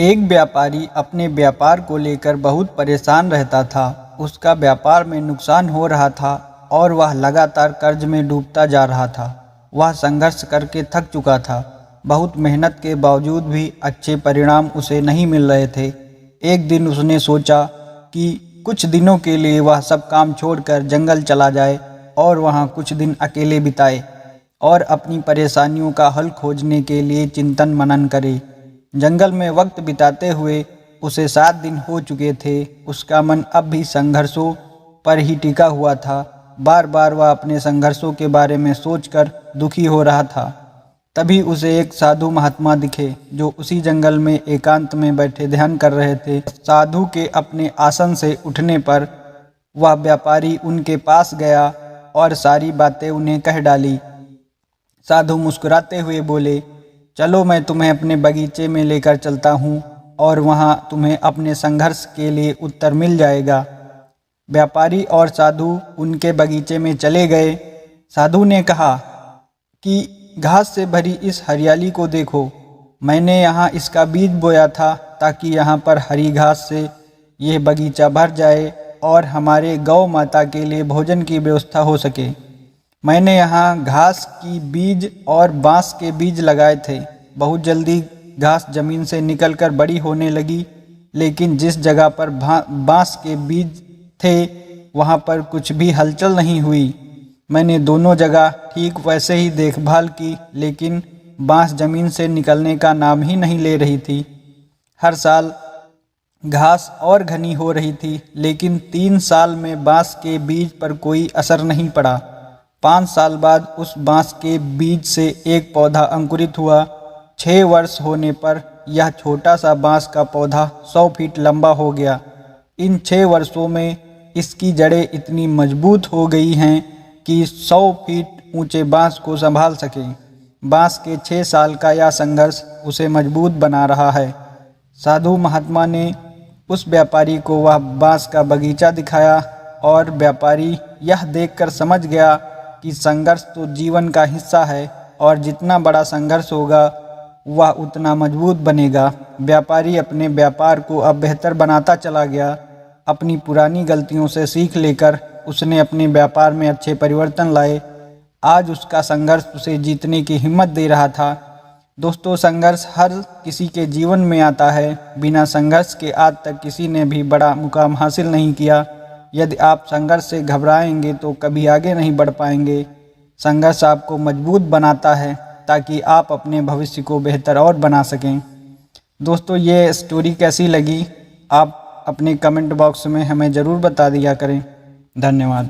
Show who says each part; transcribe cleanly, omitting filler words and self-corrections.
Speaker 1: एक व्यापारी अपने व्यापार को लेकर बहुत परेशान रहता था। उसका व्यापार में नुकसान हो रहा था और वह लगातार कर्ज में डूबता जा रहा था। वह संघर्ष करके थक चुका था। बहुत मेहनत के बावजूद भी अच्छे परिणाम उसे नहीं मिल रहे थे। एक दिन उसने सोचा कि कुछ दिनों के लिए वह सब काम छोड़कर जंगल चला जाए और वहाँ कुछ दिन अकेले बिताए और अपनी परेशानियों का हल खोजने के लिए चिंतन मनन करे। जंगल में वक्त बिताते हुए उसे 7 दिन हो चुके थे। उसका मन अब भी संघर्षों पर ही टिका हुआ था। बार बार वह अपने संघर्षों के बारे में सोचकर दुखी हो रहा था। तभी उसे एक साधु महात्मा दिखे जो उसी जंगल में एकांत में बैठे ध्यान कर रहे थे। साधु के अपने आसन से उठने पर वह व्यापारी उनके पास गया और सारी बातें उन्हें कह डाली। साधु मुस्कुराते हुए बोले, चलो मैं तुम्हें अपने बगीचे में लेकर चलता हूँ और वहाँ तुम्हें अपने संघर्ष के लिए उत्तर मिल जाएगा। व्यापारी और साधु उनके बगीचे में चले गए। साधु ने कहा कि घास से भरी इस हरियाली को देखो। मैंने यहाँ इसका बीज बोया था ताकि यहाँ पर हरी घास से यह बगीचा भर जाए और हमारे गौ माता के लिए भोजन की व्यवस्था हो सके। मैंने यहाँ घास की बीज और बांस के बीज लगाए थे। बहुत जल्दी घास जमीन से निकलकर बड़ी होने लगी, लेकिन जिस जगह पर बांस के बीज थे वहाँ पर कुछ भी हलचल नहीं हुई। मैंने दोनों जगह ठीक वैसे ही देखभाल की, लेकिन बांस जमीन से निकलने का नाम ही नहीं ले रही थी। हर साल घास और घनी हो रही थी, लेकिन 3 साल में बांस के बीज पर कोई असर नहीं पड़ा। 5 साल बाद उस बांस के बीज से एक पौधा अंकुरित हुआ। 6 वर्ष होने पर यह छोटा सा बांस का पौधा 100 फीट लंबा हो गया। इन 6 वर्षों में इसकी जड़ें इतनी मजबूत हो गई हैं कि 100 फीट ऊंचे बांस को संभाल सकें। बांस के 6 साल का यह संघर्ष उसे मजबूत बना रहा है। साधु महात्मा ने उस व्यापारी को वह बांस का बगीचा दिखाया और व्यापारी यह देखकर समझ गया कि संघर्ष तो जीवन का हिस्सा है और जितना बड़ा संघर्ष होगा वह उतना मजबूत बनेगा। व्यापारी अपने व्यापार को अब बेहतर बनाता चला गया। अपनी पुरानी गलतियों से सीख लेकर उसने अपने व्यापार में अच्छे परिवर्तन लाए। आज उसका संघर्ष उसे जीतने की हिम्मत दे रहा था। दोस्तों, संघर्ष हर किसी के जीवन में आता है। बिना संघर्ष के आज तक किसी ने भी बड़ा मुकाम हासिल नहीं किया। यदि आप संघर्ष से घबराएंगे तो कभी आगे नहीं बढ़ पाएंगे। संघर्ष आपको मजबूत बनाता है ताकि आप अपने भविष्य को बेहतर और बना सकें। दोस्तों, ये स्टोरी कैसी लगी आप अपने कमेंट बॉक्स में हमें ज़रूर बता दिया करें। धन्यवाद।